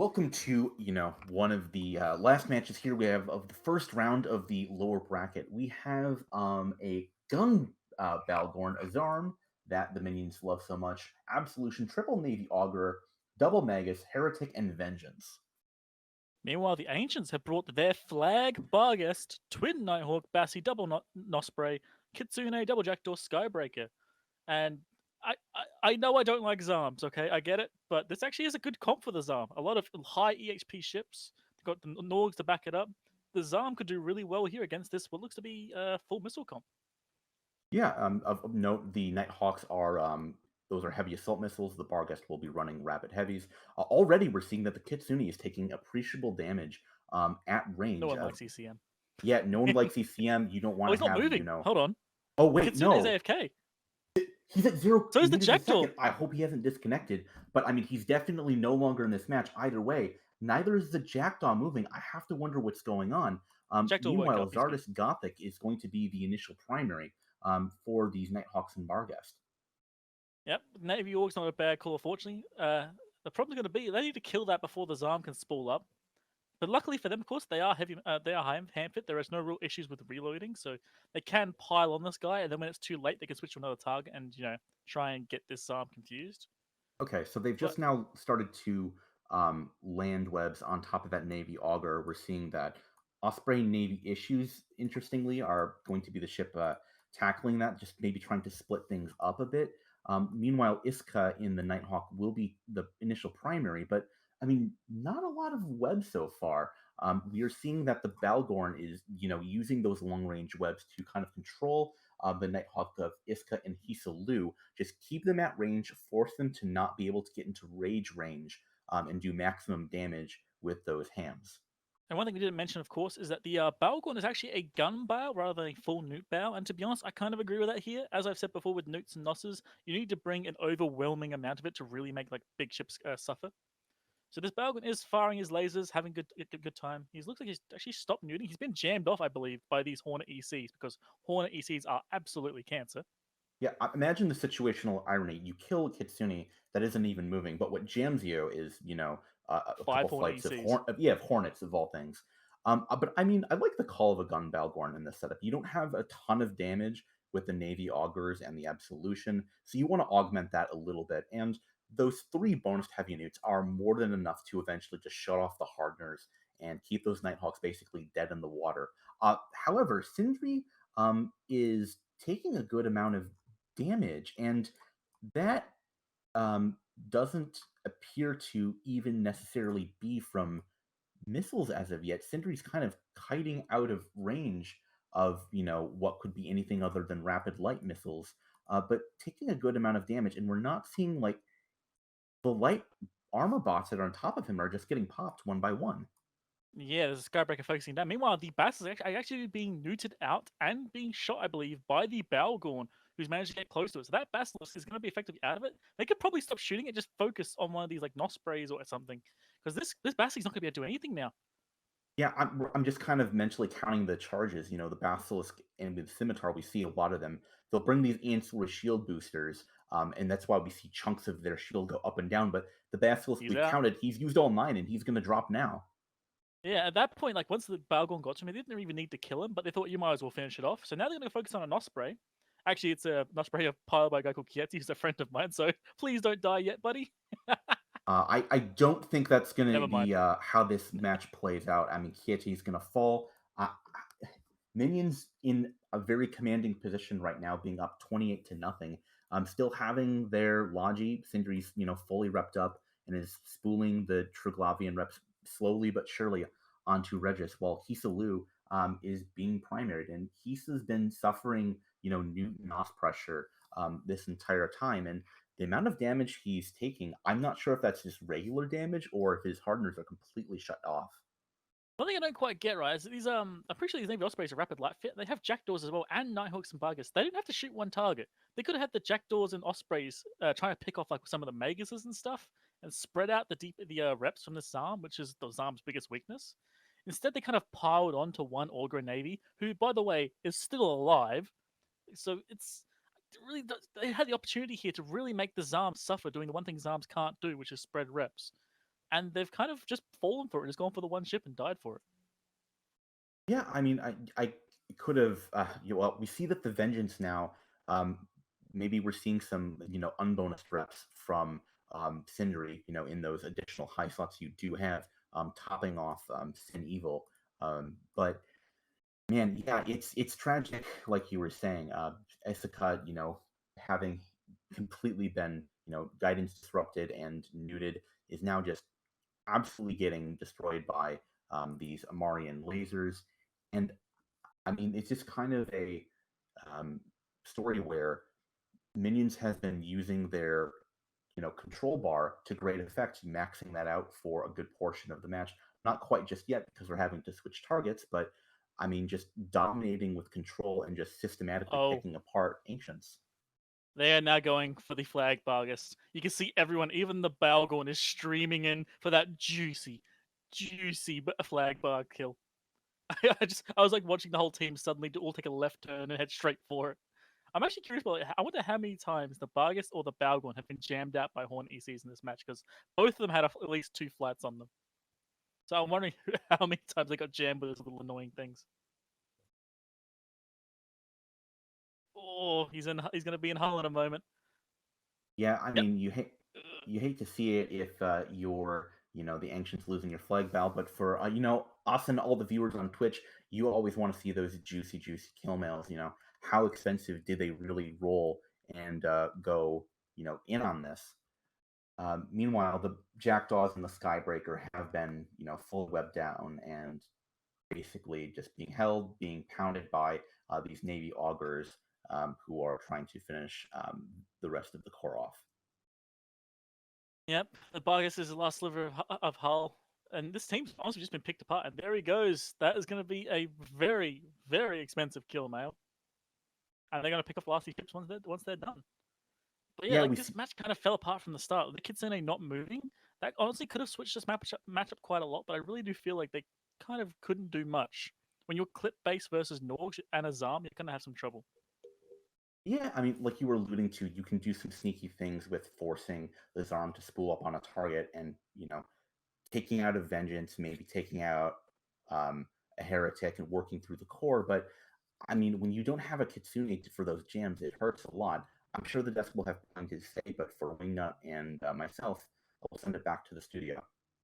welcome to one of the last matches here. We have of the first round of the lower bracket. We have a gun Balgorn Azarm that the minions love so much. Absolution, Triple Navy Augur, Double Magus, Heretic, and Vengeance. Meanwhile, the Ancients have brought their flag Barghest, Twin Nighthawk, Bassi, Double Nosprey, Kitsune, Double Jackdaw, Skybreaker. And I know I don't like Zarms, okay? I get it, but this actually is a good comp for the Zarm. A lot of high EXP ships. They've got the Norgs to back it up. The Zarm could do really well here against this, what looks to be a full missile comp. Yeah, of note, the Nighthawks are those are heavy assault missiles. The Barghest will be running rapid heavies. Already, we're seeing that the Kitsune is taking appreciable damage at range. No one likes ECM. Yeah, no one likes ECM. You don't Oh, want he's to not have, moving. Hold on. Oh wait, Kitsune is no. AFK. He's at zero So is the meters a Jackdaw. second. I hope he hasn't disconnected. But I mean, he's definitely no longer in this match either way. Neither is the Jackdaw moving. I have to wonder what's going on. Jackdaw woke Meanwhile, up, he's good. Zardes Gothic is going to be the initial primary for these Nighthawks and Barghest. Yep, Navy Org's not a bad call, unfortunately. The problem's going to be they need to kill that before the Zarm can spool up. But luckily for them, of course, they are heavy. They are hand fit. There is no real issues with reloading, so they can pile on this guy, and then when it's too late, they can switch to another target and try and get this Zarm confused. Okay, so they've just now started to land webs on top of that Navy Augur. We're seeing that Osprey Navy Issues, interestingly, are going to be the ship tackling that, just maybe trying to split things up a bit. Meanwhile, Iska in the Nighthawk will be the initial primary, but I mean, not a lot of webs so far. We are seeing that the Balgorn is, using those long range webs to kind of control the Nighthawk of Iska and Hisalu. Just keep them at range, force them to not be able to get into rage range, and do maximum damage with those hams. And one thing we didn't mention, of course, is that the Balgorn is actually a gun bow rather than a full newt bow. And to be honest, I kind of agree with that here. As I've said before with newts and nosses, you need to bring an overwhelming amount of it to really make like big ships suffer. So this Balgorn is firing his lasers, having good time. He looks like he's actually stopped neuting. He's been jammed off, I believe, by these Hornet ECs because Hornet ECs are absolutely cancer. Yeah, imagine the situational irony. You kill a Kitsune that isn't even moving, but what jams you is, a Five couple Hornet flights of ECs. Hornets of all things. But I mean, I like the call of a gun Balgorn in this setup. You don't have a ton of damage with the Navy Augurs and the Absolution, so you want to augment that a little bit. And those three bonus heavy newts are more than enough to eventually just shut off the hardeners and keep those Nighthawks basically dead in the water. However, Sindri is taking a good amount of damage, and that um, doesn't appear to even necessarily be from missiles as of yet. Sindri's kind of kiting out of range of what could be anything other than rapid light missiles, but taking a good amount of damage, and we're not seeing like the light armor bots that are on top of him are just getting popped one by one. Yeah, there's a Skybreaker focusing down. Meanwhile, the Bass is actually being neutered out and being shot, I believe, by the Balgorn, who's managed to get close to it. So that Basilisk is going to be effectively out of it. They could probably stop shooting it, just focus on one of these like Nospreys or something, because this Basilisk's not going to be able to do anything now. Yeah, I'm just kind of mentally counting the charges. The Basilisk and with Scimitar, we see a lot of them. They'll bring these ancillary shield boosters, and that's why we see chunks of their shield go up and down. But the Basilisk, He's we out. counted, he's used all 9, and he's going to drop now. Yeah, at that point, like once the Balgorn got to him, they didn't even need to kill him, but they thought you might as well finish it off. So now they're going to focus on a Osprey. Actually, it's a Osprey piled by a guy called Kieti, who's a friend of mine. So please don't die yet, buddy. I don't think that's going to Never mind. be how this match plays out. I mean, Kieti's going to fall. Minions in a very commanding position right now, being up 28 to nothing. Still having their Logi. Sindri's fully repped up and is spooling the Triglavian reps slowly but surely onto Regis, while Hisalu is being primaried, and Hisa's been suffering new NOS pressure this entire time, and the amount of damage he's taking, I'm not sure if that's just regular damage or if his hardeners are completely shut off. One thing I don't quite get right is that these I'm pretty sure these Navy Ospreys are rapid light fit. They have Jackdaws as well and Nighthawks and Barghest. They didn't have to shoot one target. They could have had the Jackdaws and Ospreys trying to pick off like some of the Maguses and stuff and spread out the reps from the Zarm, which is the Zarm's biggest weakness. Instead, they kind of piled onto one Augur Navy, who, by the way, is still alive. So it's really they had the opportunity here to really make the Zarm suffer, doing the one thing Zarms can't do, which is spread reps. and they've kind of just fallen for it, just gone for the one ship and died for it. Yeah, I mean, I could have. Well, we see that the Vengeance now. Um, Maybe we're seeing some, unbonused reps from Sindri. In those additional high slots you do have, topping off Sin Evil. But man, yeah, it's tragic, like you were saying. Issachar, having completely been, guidance disrupted and neutered, is now just absolutely getting destroyed by these Amarian lasers. And I mean, it's just kind of a um, story where minions have been using their, control bar to great effect, maxing that out for a good portion of the match. Not quite just yet because we're having to switch targets, but I mean, just dominating with control and just systematically Oh, picking apart ancients. they are now going for the flag Bargus. You can see everyone, even the Balgorn, is streaming in for that juicy flag bar kill. I was like watching the whole team suddenly all take a left turn and head straight for it. I'm actually curious about. I wonder how many times the Bargus or the Balgorn have been jammed out by Horn ECs in this match, because both of them had at least 2 flats on them. So I'm wondering how many times they got jammed with those little annoying things. Oh, he's gonna be in Hull in a moment. Yeah, I Yep. mean, you hate to see it if you're, the ancients losing your flag battle, but for us and all the viewers on Twitch, you always want to see those juicy, juicy kill mails. How expensive did they really roll and go, in on this? Meanwhile, the Jackdaws and the Skybreaker have been, full webbed down and basically just being held, being pounded by these Navy augurs who are trying to finish the rest of the core off. Yep. The Bargus is the last sliver of Hull. And this team's honestly just been picked apart. And there he goes. That is going to be a very, very expensive kill mail. And they're going to pick up the last few ships once they're done. But yeah, Yeah, like we this match kind of fell apart from the start. The Kitsune not moving, that honestly could have switched this matchup quite a lot. But I really do feel like they kind of couldn't do much. When you're clip base versus Norg and Azam, you're going to have some trouble. Yeah, I mean, like you were alluding to, you can do some sneaky things with forcing the Zarm to spool up on a target and, taking out a Vengeance, maybe taking out um, a Heretic and working through the core. But, I mean, when you don't have a Kitsune for those jams, it hurts a lot. I'm sure the desk will have plenty to say, but for Wingnut and myself, I'll send it back to the studio.